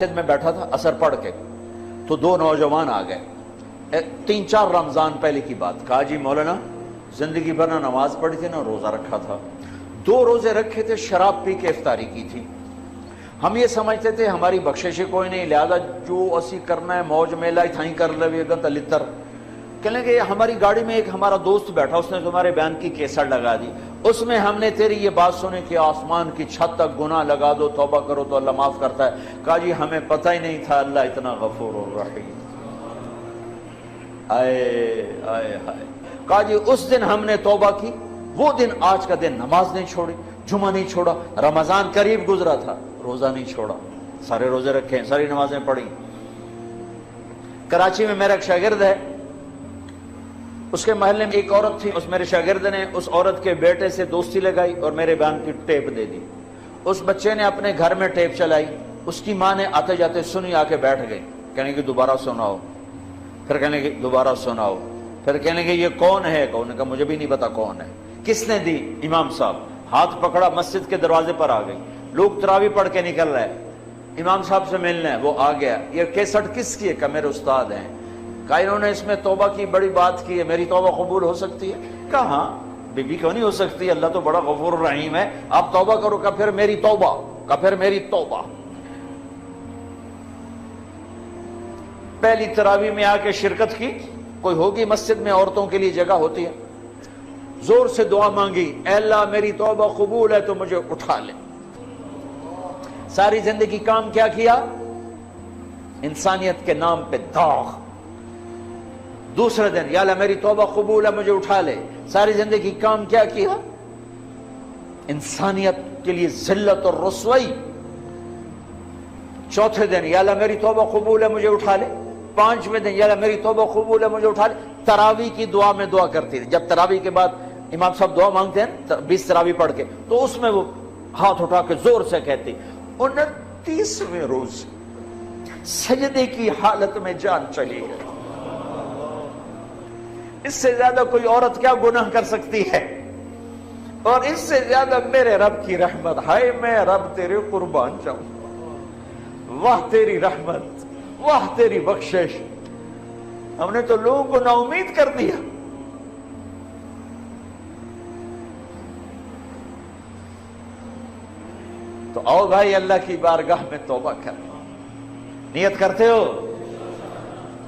میں بیٹھا تھا اثر پڑھ کے تو دو نوجوان آ گئے، 3-4 رمضان پہلے کی بات۔ کہا جی مولانا زندگی بھر نہ نماز پڑھی تھی نہ روزہ رکھا تھا، 2 روزے رکھے تھے، شراب پی کے افطاری کی تھی۔ ہم یہ سمجھتے تھے ہماری بخشش کوئی نہیں، لہذا جو اسی کرنا ہے موج میلہ تھائیں کر لے گا تلتر۔ کہنے کہ ہماری گاڑی میں ایک ہمارا دوست بیٹھا، اس نے تمہارے بیان کی کیسٹ لگا دی، اس میں ہم نے تیری یہ بات سنی کہ آسمان کی چھت تک گناہ لگا دو، توبہ کرو تو اللہ معاف کرتا ہے۔ کہا جی ہمیں پتہ ہی نہیں تھا اللہ اتنا غفور الرحیم۔ آئے آئے ہائے۔ کہا جی اس دن ہم نے توبہ کی، وہ دن آج کا دن نماز نہیں چھوڑی، جمعہ نہیں چھوڑا، رمضان قریب گزرا تھا روزہ نہیں چھوڑا، سارے روزے رکھے، ساری نمازیں پڑھی۔ کراچی میں میرا ایک شاگرد ہے، اس کے محلے میں ایک عورت تھی، اس میرے شاگرد نے اس عورت کے بیٹے سے دوستی لگائی اور میرے بیان کی ٹیپ دے دی۔ اس بچے نے اپنے گھر میں ٹیپ چلائی، اس کی ماں نے آتے جاتے سنی، آ کے بیٹھ گئی، کہنے کہ دوبارہ سناؤ، پھر کہنے کہ دوبارہ سناؤ، پھر کہنے کہ یہ کون ہے؟ کون کا مجھے بھی نہیں پتا کون ہے۔ کس نے دی؟ امام صاحب۔ ہاتھ پکڑا، مسجد کے دروازے پر آ گئی، لوگ تراویح پڑھ کے نکل رہے، امام صاحب سے ملنا ہے، وہ آ گیا۔ یہ کیسٹ کس کی ہے؟ کہ میرے استاد ہیں۔ کہا انہوں نے اس میں توبہ کی بڑی بات کی ہے، میری توبہ قبول ہو سکتی ہے؟ کہا ہاں، بی بی کیوں نہیں ہو سکتی، اللہ تو بڑا غفور الرحیم ہے، آپ توبہ کرو۔ کہا پھر میری توبہ، کہا پھر میری توبہ۔ پہلی تراویح میں آ کے شرکت کی، کوئی ہوگی مسجد میں عورتوں کے لیے جگہ ہوتی ہے، زور سے دعا مانگی، اے اللہ میری توبہ قبول ہے تو مجھے اٹھا لے۔ ساری زندگی کام کیا کیا؟ انسانیت کے نام پہ داغ۔ دوسرے دن یا اللہ میری توبہ قبول ہے مجھے اٹھا لے، ساری زندگی کام کیا کیا؟ انسانیت کے لیے ذلت اور رسوائی۔ چوتھے دن یا اللہ میری توبہ قبول ہے مجھے اٹھا لے، 5ویں دن یا اللہ میری توبہ قبول ہے مجھے اٹھا لے۔ تراویح کی دعا میں دعا کرتی تھی، جب تراویح کے بعد امام صاحب دعا مانگتے ہیں 20 تراویح پڑھ کے، تو اس میں وہ ہاتھ اٹھا کے زور سے کہتی 29ویں روز سجدے کی حالت میں جان چلی گئی۔ اس سے زیادہ کوئی عورت کیا گناہ کر سکتی ہے؟ اور اس سے زیادہ میرے رب کی رحمت، ہائے میں رب تیرے قربان جاؤں، واہ تیری رحمت، واہ تیری بخشش۔ ہم نے تو لوگوں کو نا امید کر دیا۔ تو آؤ بھائی اللہ کی بارگاہ میں توبہ کر، نیت کرتے ہو؟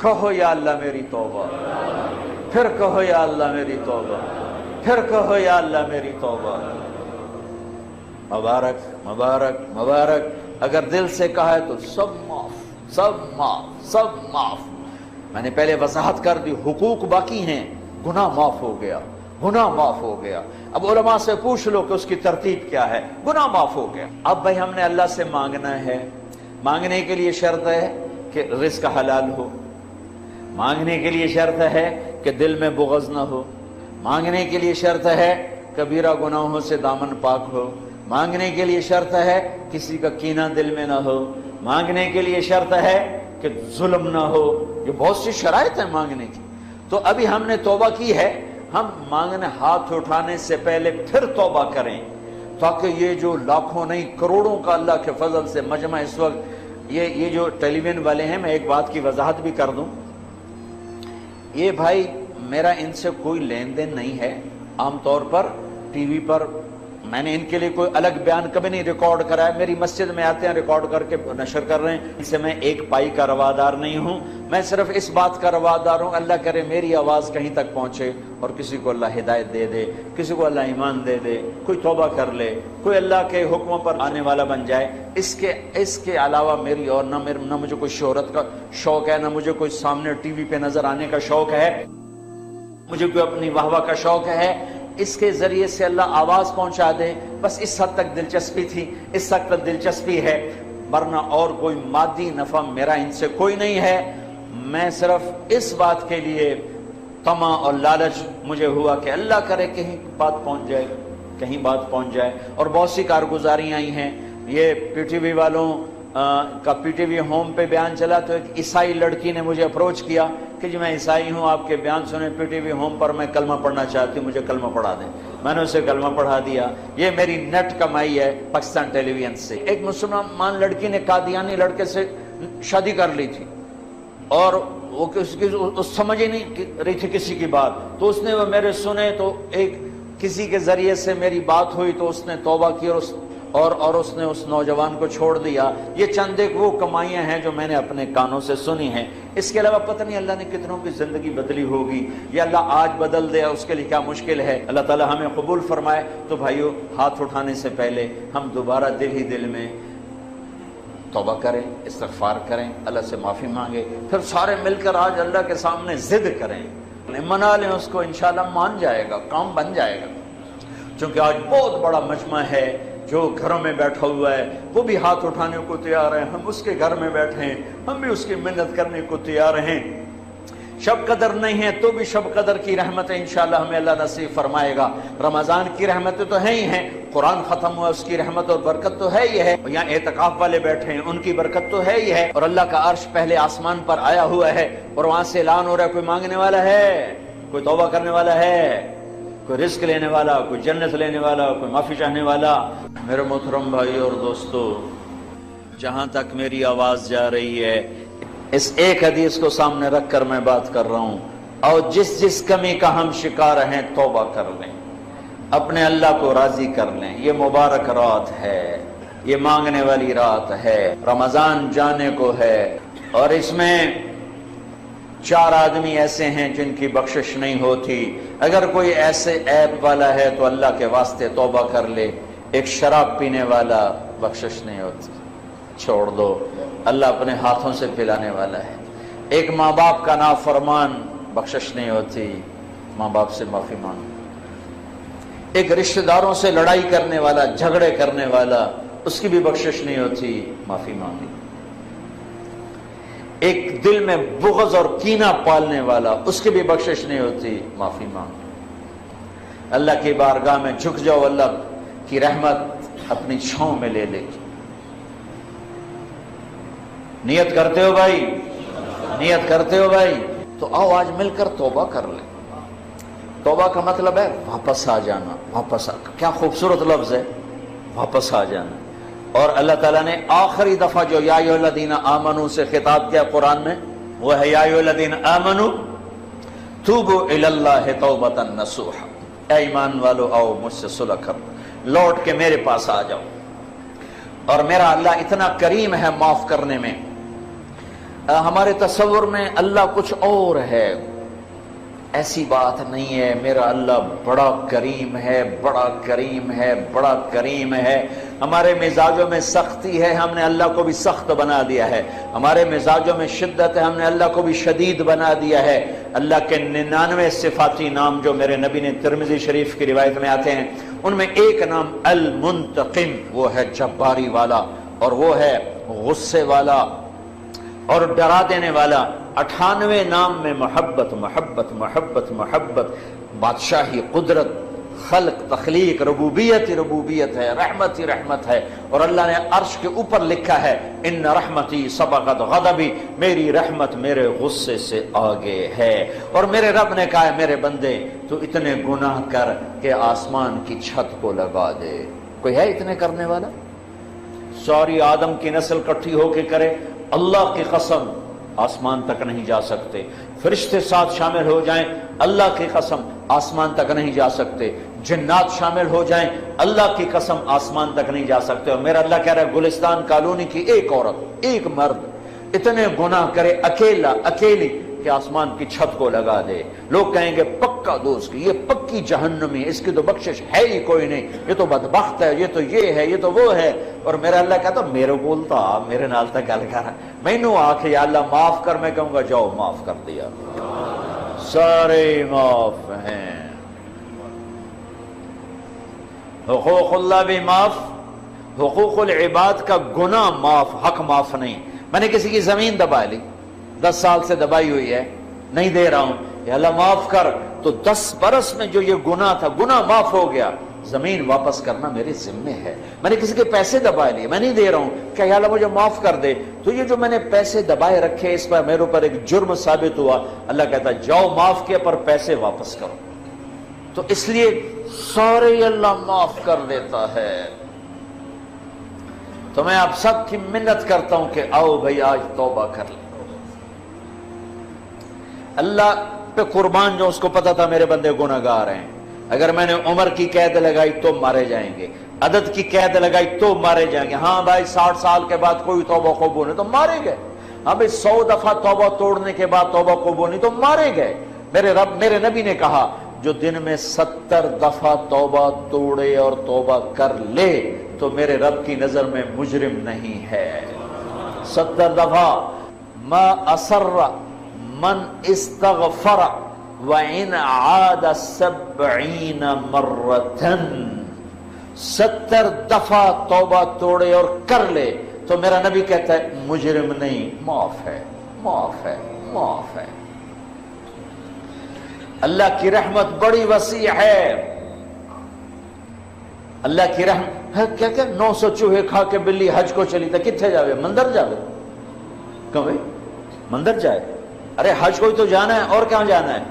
کہو یا اللہ میری توبہ، پھر کہو یا اللہ میری توبہ، پھر کہو یا اللہ میری توبہ۔ مبارک مبارک مبارک۔ اگر دل سے کہا ہے تو سب معاف، سب معاف، سب معاف۔ میں نے پہلے وضاحت کر دی، حقوق باقی ہیں، گناہ معاف ہو گیا، گناہ معاف ہو گیا۔ اب علماء سے پوچھ لو کہ اس کی ترتیب کیا ہے، گناہ معاف ہو گیا۔ اب بھائی ہم نے اللہ سے مانگنا ہے، مانگنے کے لیے شرط ہے کہ رزق حلال ہو، مانگنے کے لیے شرط ہے کہ دل میں بغض نہ ہو، مانگنے کے لیے شرط ہے کبیرہ گناہوں سے دامن پاک ہو، مانگنے کے لیے شرط ہے کسی کا کینہ دل میں نہ ہو، مانگنے کے لیے شرط ہے کہ ظلم نہ ہو۔ یہ بہت سی شرائط ہیں مانگنے کی۔ تو ابھی ہم نے توبہ کی ہے، ہم مانگنے ہاتھ اٹھانے سے پہلے پھر توبہ کریں، تاکہ یہ جو لاکھوں نہیں کروڑوں کا اللہ کے فضل سے مجمع اس وقت یہ جو ٹیلی ویژن والے ہیں، میں ایک بات کی وضاحت بھی کر دوں، یہ بھائی میرا ان سے کوئی لین دین نہیں ہے۔ عام طور پر ٹی وی پر میں نے ان کے لیے کوئی الگ بیان کبھی نہیں ریکارڈ کرا ہے، میری مسجد میں آتے ہیں ریکارڈ کر کے نشر کر رہے ہیں، ان سے میں ایک پائی کا روادار نہیں ہوں۔ میں صرف اس بات کا روادار ہوں اللہ کرے میری آواز کہیں تک پہنچے اور کسی کو اللہ ہدایت دے دے، کسی کو اللہ ایمان دے دے، کوئی توبہ کر لے، کوئی اللہ کے حکموں پر آنے والا بن جائے۔ اس کے علاوہ میری اور نہ مجھے کوئی شہرت کا شوق ہے، نہ مجھے کوئی سامنے ٹی وی پہ نظر آنے کا شوق ہے، مجھے کوئی اپنی واہ واہ کا شوق ہے۔ اس کے ذریعے سے اللہ آواز پہنچا دے، بس اس حد تک دلچسپی تھی، اس حد تک دلچسپی ہے، ورنہ اور کوئی مادی نفع میرا ان سے کوئی نہیں ہے۔ میں صرف اس بات کے لیے طمع اور لالچ مجھے ہوا کہ اللہ کرے کہیں بات پہنچ جائے، کہیں بات پہنچ جائے۔ اور بہت سی کارگزاریاں آئی ہیں، یہ پی ٹی وی والوں کا پی ٹی وی ہوم پہ بیان چلا تو ایک عیسائی لڑکی نے مجھے اپروچ کیا کہ جی میں عیسائی ہوں، آپ کے بیان سنے پی ٹی وی ہوم پر، میں کلمہ پڑھنا چاہتی ہوں، مجھے کلمہ پڑھا دیں۔ میں نے اسے کلمہ پڑھا دیا۔ یہ میری نیٹ کمائی ہے پاکستان ٹیلی ویژن سے۔ ایک مسلمان لڑکی نے قادیانی لڑکے سے شادی کر لی تھی اور وہ سمجھ ہی نہیں رہی تھی کسی کی بات، تو اس نے وہ میرے سنے، تو ایک کسی کے ذریعے سے میری بات ہوئی تو اس نے توبہ کی اور اس نے اس نوجوان کو چھوڑ دیا۔ یہ چند ایک وہ کمائیاں ہیں جو میں نے اپنے کانوں سے سنی ہیں۔ اس کے علاوہ پتہ نہیں اللہ نے کتنوں کی زندگی بدلی ہوگی، یا اللہ آج بدل دے اس کے لیے کیا مشکل ہے۔ اللہ تعالی ہمیں قبول فرمائے۔ تو بھائیو، ہاتھ اٹھانے سے پہلے ہم دوبارہ دل ہی دل میں توبہ کریں، استغفار کریں، اللہ سے معافی مانگے، پھر سارے مل کر آج اللہ کے سامنے ضد کریں، منا لیں اس کو، انشاءاللہ مان جائے گا، کام بن جائے گا۔ چونکہ آج بہت بڑا مجمع ہے جو گھروں میں بیٹھا ہوا ہے، وہ بھی ہاتھ اٹھانے کو تیار ہیں، ہم اس کے گھر میں بیٹھے ہیں، ہم بھی اس کی منت کرنے کو تیار ہیں۔ شب قدر نہیں ہے تو بھی شب قدر کی رحمتیں انشاءاللہ ہمیں اللہ نصیب فرمائے گا۔ رمضان کی رحمتیں تو ہیں ہی ہیں، قرآن ختم ہوا اس کی رحمت اور برکت تو ہے ہی ہے، یہاں اعتکاف والے بیٹھے ہیں ان کی برکت تو ہے ہی ہے، اور اللہ کا عرش پہلے آسمان پر آیا ہوا ہے اور وہاں سے اعلان ہو رہا ہے، کوئی مانگنے والا ہے، کوئی توبہ کرنے والا ہے، کوئی رزق لینے والا، کوئی جنت لینے والا، کوئی معافی چاہنے والا۔ میرے محترم بھائی اور دوستو، جہاں تک میری آواز جا رہی ہے، اس ایک حدیث کو سامنے رکھ کر میں بات کر رہا ہوں، اور جس کمی کا ہم شکار ہیں توبہ کر لیں، اپنے اللہ کو راضی کر لیں۔ یہ مبارک رات ہے، یہ مانگنے والی رات ہے، رمضان جانے کو ہے، اور اس میں 4 آدمی ایسے ہیں جن کی بخشش نہیں ہوتی۔ اگر کوئی ایسے عیب والا ہے تو اللہ کے واسطے توبہ کر لے۔ ایک شراب پینے والا، بخشش نہیں ہوتی، چھوڑ دو، اللہ اپنے ہاتھوں سے پلانے والا ہے۔ ایک ماں باپ کا نافرمان، بخشش نہیں ہوتی، ماں باپ سے معافی مانگو۔ ایک رشتہ داروں سے لڑائی کرنے والا، جھگڑے کرنے والا، اس کی بھی بخشش نہیں ہوتی، معافی مانگی۔ ایک دل میں بغض اور کینہ پالنے والا، اس کی بھی بخشش نہیں ہوتی، معافی مانگی۔ اللہ کی بارگاہ میں جھک جاؤ، اللہ کی رحمت اپنی چھاؤں میں لے لے گی۔ نیت کرتے ہو بھائی؟ نیت کرتے ہو بھائی؟ تو آؤ آج مل کر توبہ کر لیں۔ توبہ کا مطلب ہے واپس آ جانا، کیا خوبصورت لفظ ہے، واپس آ جانا۔ اور اللہ تعالیٰ نے آخری دفعہ جو یا ایھا الذین آمنوا سے خطاب کیا قرآن میں، وہ ہے یا ایھا الذین آمنوا توبوا الی اللہ توبۃ نصوحا۔ اے ایمان والو، آؤ مجھ سے صلح کر، لوٹ کے میرے پاس آ جاؤ۔ اور میرا اللہ اتنا کریم ہے معاف کرنے میں، ہمارے تصور میں اللہ کچھ اور ہے، ایسی بات نہیں ہے۔ میرا اللہ بڑا کریم ہے، بڑا کریم ہے، بڑا کریم ہے۔ ہمارے مزاجوں میں سختی ہے، ہم نے اللہ کو بھی سخت بنا دیا ہے۔ ہمارے مزاجوں میں شدت ہے، ہم نے اللہ کو بھی شدید بنا دیا ہے۔ اللہ کے 99 صفاتی نام جو میرے نبی نے ترمذی شریف کی روایت میں آتے ہیں، ان میں ایک نام المنتقم، وہ ہے جباری والا، اور وہ ہے غصے والا اور ڈرا دینے والا۔ 98 نام میں محبت محبت محبت محبت، بادشاہی، قدرت، خلق، تخلیق، ربوبیت ہی ربوبیت ہے، رحمت ہی رحمت ہے۔ اور اللہ نے عرش کے اوپر لکھا ہے ان رحمتی سبقت غضبی، میری رحمت میرے غصے سے آگے ہے۔ اور میرے رب نے کہا ہے میرے بندے تو اتنے گناہ کر کہ آسمان کی چھت کو لگا دے۔ کوئی ہے اتنے کرنے والا؟ ساری آدم کی نسل کٹھی ہو کے کرے، اللہ کی قسم آسمان تک نہیں جا سکتے۔ فرشتے ساتھ شامل ہو جائیں، اللہ کی قسم آسمان تک نہیں جا سکتے۔ جنات شامل ہو جائیں، اللہ کی قسم آسمان تک نہیں جا سکتے۔ اور میرا اللہ کہہ رہا ہے گلستان کالونی کی ایک عورت، ایک مرد اتنے گناہ کرے اکیلا، اکیلی، کہ آسمان کی چھت کو لگا دے۔ لوگ کہیں گے پکا دوست، یہ پکی جہنمی، اس کی تو بخشش ہے ہی کوئی نہیں، یہ تو بدبخت ہے، یہ تو یہ ہے، یہ تو وہ ہے۔ اور میرا اللہ کہتا میرے بولتا، میرے نال تک گل کر، مینوں آکھ یا اللہ معاف کر، میں کہوں گا جاؤ معاف کر دیا، سارے معاف ہیں۔ حقوق اللہ بھی معاف، حقوق العباد کا گناہ معاف، حق معاف نہیں۔ میں نے کسی کی زمین دبا لی، 10 سال سے دبائی ہوئی ہے، نہیں دے رہا ہوں، یا اللہ معاف کر، تو 10 برس میں جو یہ گناہ تھا، گناہ معاف ہو گیا، زمین واپس کرنا میرے ذمے ہے. میں نے کسی کے پیسے دبائے لیے، میں نہیں دے رہا ہوں کہ یا اللہ مجھے معاف کر دے. تو یہ جو میں نے پیسے دبائے رکھے اس پر میرے اوپر ایک جرم ثابت ہوا. اللہ کہتا جاؤ معاف کیا پر پیسے واپس کرو. تو اس لیے سارے اللہ معاف کر دیتا ہے. تو میں آپ سب کی منت کرتا ہوں کہ آؤ بھائی آج توبہ کر لیں. اللہ پہ قربان جو اس کو پتا تھا میرے بندے گناہگار ہیں. اگر میں نے عمر کی قید لگائی تو مارے جائیں گے، عدد کی قید لگائی تو مارے جائیں گے. ہاں بھائی 60 سال کے بعد کوئی توبہ قبول نہیں تو مارے گئے. ہاں بھائی 100 دفعہ توبہ توڑنے کے بعد توبہ قبول نہیں تو مارے گئے. میرے نبی نے کہا جو دن میں 70 دفعہ توبہ توڑے اور توبہ کر لے تو میرے رب کی نظر میں مجرم نہیں ہے. 70 دفعہ. ما اصر من استغفر وَإِنْ عَادَ 70 مرتن. 70 دفعہ توبہ توڑے اور کر لے تو میرا نبی کہتا ہے مجرم نہیں، معاف ہے، معاف ہے، معاف ہے. اللہ کی رحمت بڑی وسیع ہے. اللہ کی رحمت کیا 900 چوہے کھا کے بلی حج کو چلی تھا، کتنے جاوے؟ مندر جاوے؟ کہاں بھائی مندر جائے؟ ارے حج کو ہی تو جانا ہے، اور کہاں جانا ہے؟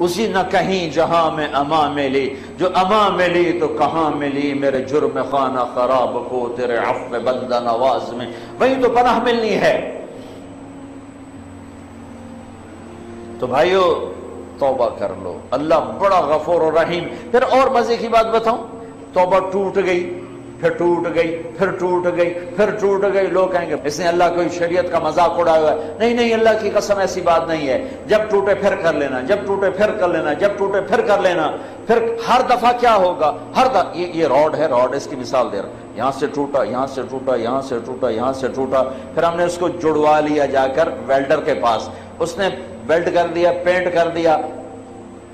اسی نہ کہیں جہاں میں اما ملی، جو اما ملی تو کہاں ملی میرے جرم خانہ خراب کو تیرے عفو بندہ نواز میں، وہیں تو پناہ ملنی ہے. تو بھائیو توبہ کر لو، اللہ بڑا غفور و رحیم. پھر اور مزے کی بات بتاؤں، توبہ ٹوٹ گئی، پھر ٹوٹ گئی، پھر ٹوٹ گئی، پھر ٹوٹ گئی. لوگ کہیں گے اس نے اللہ کوئی شریعت کا مذاق اڑایا ہوا ہے. نہیں نہیں، اللہ کی قسم ایسی بات نہیں ہے. جب ٹوٹے پھر کر لینا، جب ٹوٹے پھر کر لینا، جب ٹوٹے پھر کر لینا. پھر ہر دفعہ کیا ہوگا؟ ہر دفعہ یہ روڈ ہے، روڈ اس کی مثال دے رہا ہوں. یہاں سے ٹوٹا، یہاں سے ٹوٹا، یہاں سے ٹوٹا، یہاں سے ٹوٹا. پھر ہم نے اس کو جڑوا لیا جا کر ویلڈر کے پاس. اس نے ویلڈ کر دیا، پینٹ کر دیا.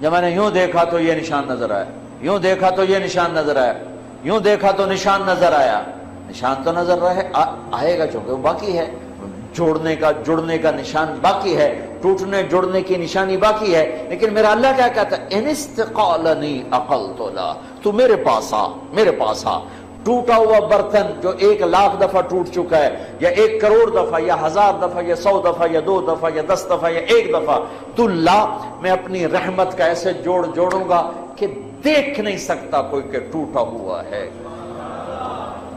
جب میں نے یوں دیکھا تو یہ نشان نظر آیا، یوں دیکھا تو یہ نشان نظر آیا، یوں دیکھا تو نشان نظر آیا. نشان تو نظر رہے آئے گا چونکہ وہ باقی ہے. جڑنے کا نشان باقی ہے، ٹوٹنے جڑنے کی نشانی باقی ہے. لیکن میرا اللہ کیا کہتا ہے؟ ان استقالنی عقلت لا، تو میرے پاس آ، میرے پاس آ. ٹوٹا ہوا برتن جو 1,00,000 دفعہ ٹوٹ چکا ہے، یا 1 کروڑ دفعہ، یا 1000 دفعہ، یا 100 دفعہ، یا 2 دفعہ، یا 10 دفعہ، یا 1 دفعہ، تو لا، میں اپنی رحمت کا ایسے جوڑوں گا کہ دیکھ نہیں سکتا کوئی کہ ٹوٹا ہوا ہے.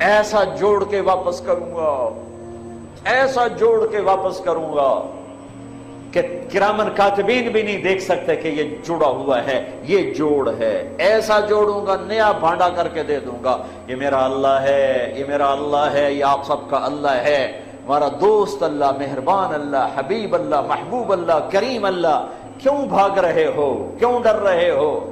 ایسا جوڑ کے واپس کروں گا، ایسا جوڑ کے واپس کروں گا کہ کرامن کاتبین بھی نہیں دیکھ سکتے کہ یہ جڑا ہوا ہے، یہ جوڑ ہے. ایسا جوڑوں گا، نیا بھانڈا کر کے دے دوں گا. یہ میرا اللہ ہے، یہ میرا اللہ ہے، یہ آپ سب کا اللہ ہے. ہمارا دوست اللہ، مہربان اللہ، حبیب اللہ، محبوب اللہ، کریم اللہ. کیوں بھاگ رہے ہو؟ کیوں ڈر رہے ہو؟